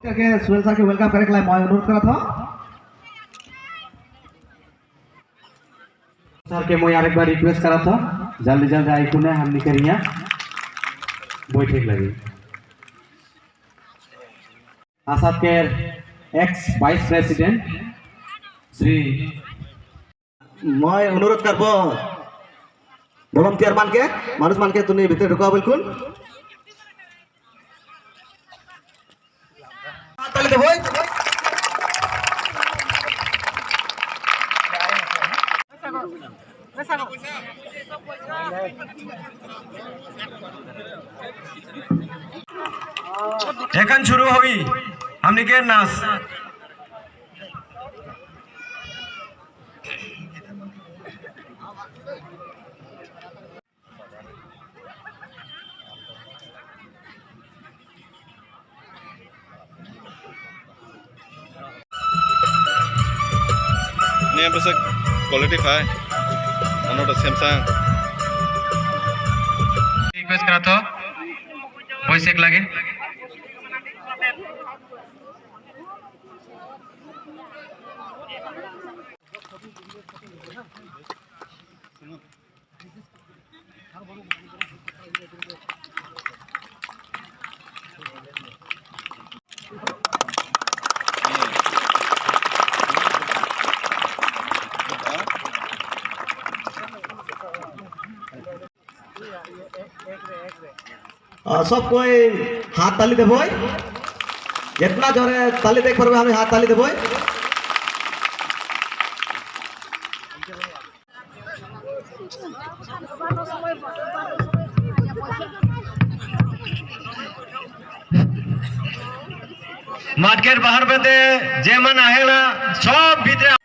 Suhail sir के welcome करे के लिए मैं अनुरोध करत हूं सर के मैं एक बार रिक्वेस्ट करत हूं जल्दी जल्दी आई कुने हमनी करिया बैठे लगी आसाद के एक्स वाइस प्रेसिडेंट श्री मैं अनुरोध करबो वॉलंटियर मान के मानुष मान के तुनी भीतर ढुका बिल्कुल ताली देबो এখন শুরু হই हमनी के नाच Ini yang besar quality high, ano dah Samsung. Request करा तो वॉइस एक लगे सब कोई हाथ ताली देबो जितना जोरे ताली देख परबे हम हाथ ताली देबो मार्केट बाहर बेते जे मन आहेला सब भीतर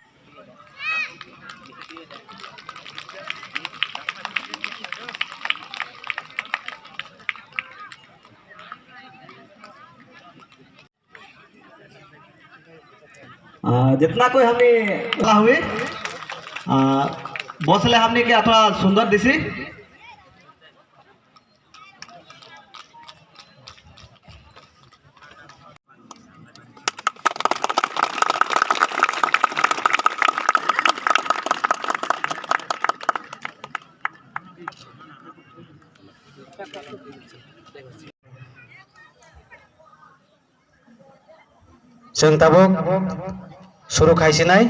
जितना कोई हमने हुए बसले हमने क्या थोड़ा सुंदर दिसी जों दाबो शुरू खायसिनाय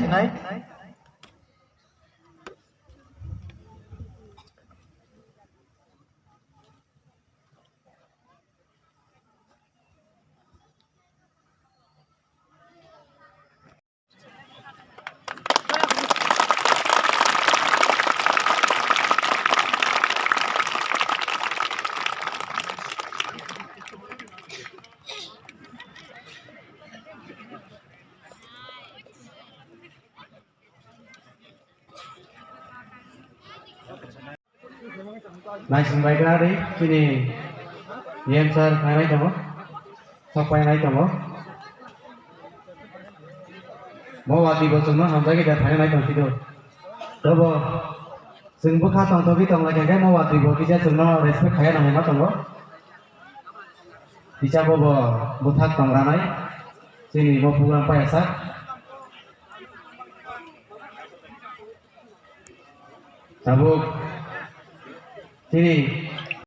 Nice baik lari sini Yen sir naik kamu sampai naik kamu mau wati bosong mah sampai kita naik kamu tidur coba sing buka tong topi tong lagi kan mau wati bos kita cuma respect kaya nama tong lo bisa bobo butak tong ramai sini mau pulang payasa sabuk sini